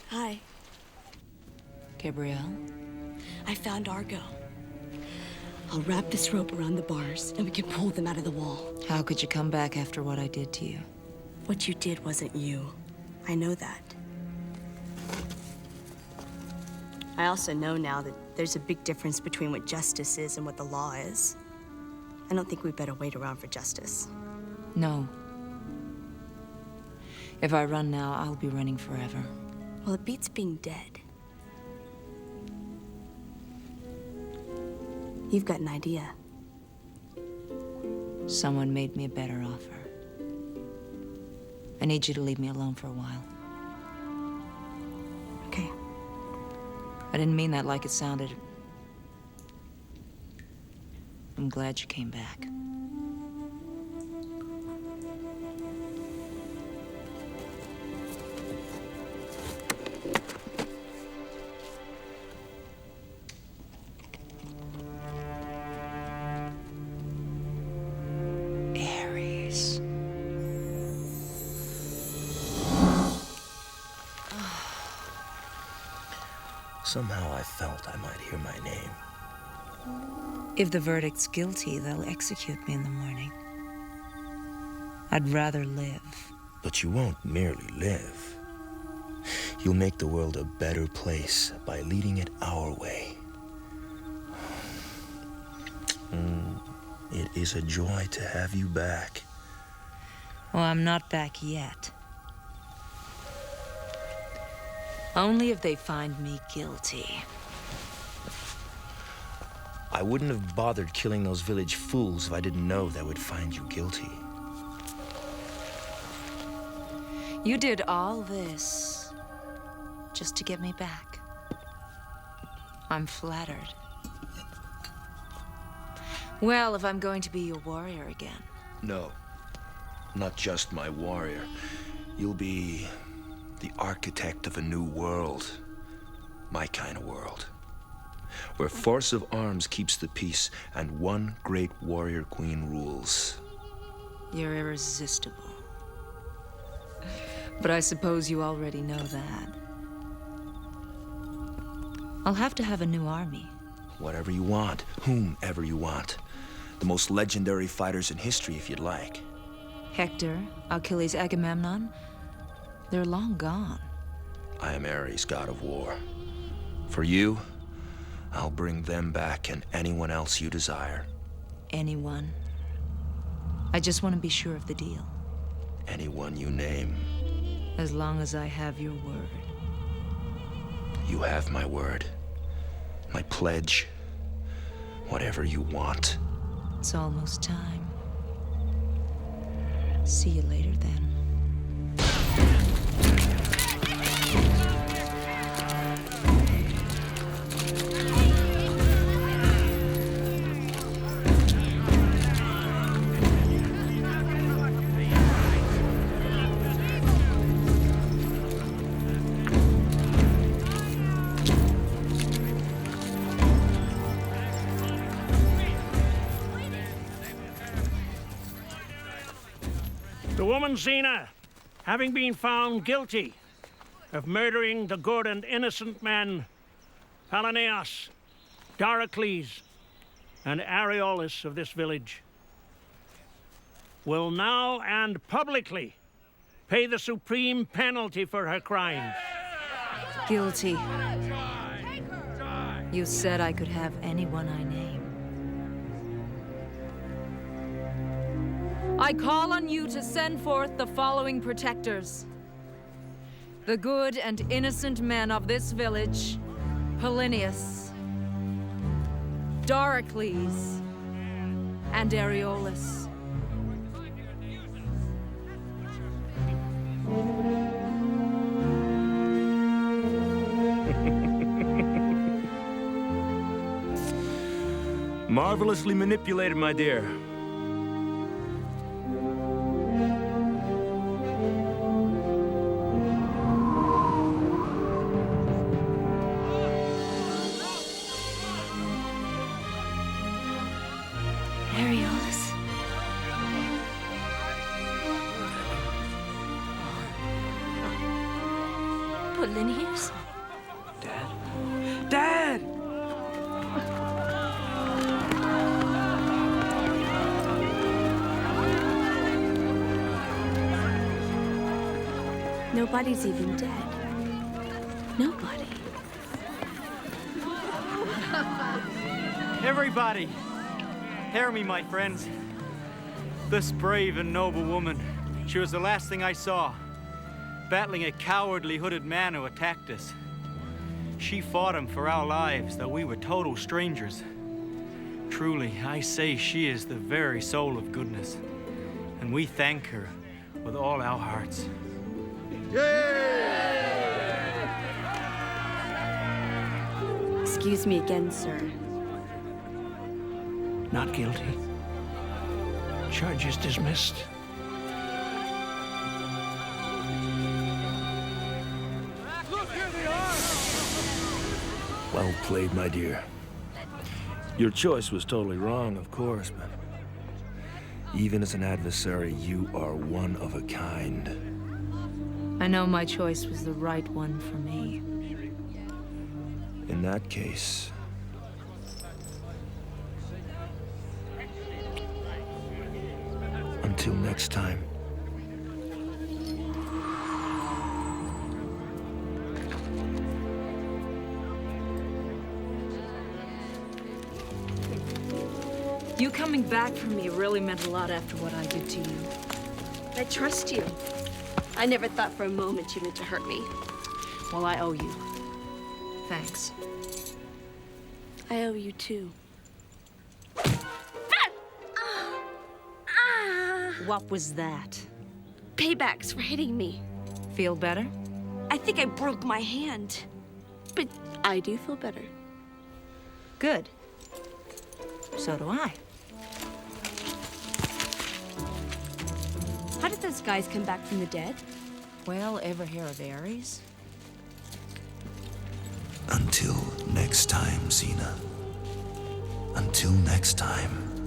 Hi. Gabrielle? I found Argo. I'll wrap this rope around the bars, and we can pull them out of the wall. How could you come back after what I did to you? What you did wasn't you. I know that. I also know now that there's a big difference between what justice is and what the law is. I don't think we better wait around for justice. No. If I run now, I'll be running forever. Well, it beats being dead. You've got an idea. Someone made me a better offer. I need you to leave me alone for a while. Okay. I didn't mean that like it sounded. I'm glad you came back. Somehow I felt I might hear my name. If the verdict's guilty, they'll execute me in the morning. I'd rather live. But you won't merely live. You'll make the world a better place by leading it our way. It is a joy to have you back. Well, I'm not back yet. Only if they find me guilty. I wouldn't have bothered killing those village fools if I didn't know they would find you guilty. You did all this just to get me back. I'm flattered. Well, if I'm going to be your warrior again. No, not just my warrior. You'll be the architect of a new world. My kind of world. Where force of arms keeps the peace and one great warrior queen rules. You're irresistible. But I suppose you already know that. I'll have to have a new army. Whatever you want, whomever you want. The most legendary fighters in history, if you'd like. Hector, Achilles, Agamemnon, they're long gone. I am Ares, god of war. For you, I'll bring them back and anyone else you desire. Anyone. I just want to be sure of the deal. Anyone you name. As long as I have your word. You have my word. My pledge. Whatever you want. It's almost time. See you later, then. The woman Zήna, having been found guilty of murdering the good and innocent men Palaneos, Doricles, and Areolus of this village, will now and publicly pay the supreme penalty for her crimes. Guilty. You said I could have anyone I name. I call on you to send forth the following protectors. The good and innocent men of this village, Palaneos, Doricles, and Areolus. Marvelously manipulated, my dear. Polinius? Dad? Dad! Nobody's even dead. Nobody. Everybody, hear me, my friends. This brave and noble woman, she was the last thing I saw, battling a cowardly hooded man who attacked us. She fought him for our lives, though we were total strangers. Truly, I say she is the very soul of goodness, and we thank her with all our hearts. Excuse me again, sir. Not guilty. Charges dismissed. Well played, my dear. Your choice was totally wrong, of course, but even as an adversary, you are one of a kind. I know my choice was the right one for me. In that case, until next time. You coming back for me really meant a lot after what I did to you. I trust you. I never thought for a moment you meant to hurt me. Well, I owe you. Thanks. I owe you too. What was that? Paybacks for hitting me. Feel better? I think I broke my hand. But I do feel better. Good. So do I. How did those guys come back from the dead? Well, ever hear of Ares? Until next time, Zήna. Until next time.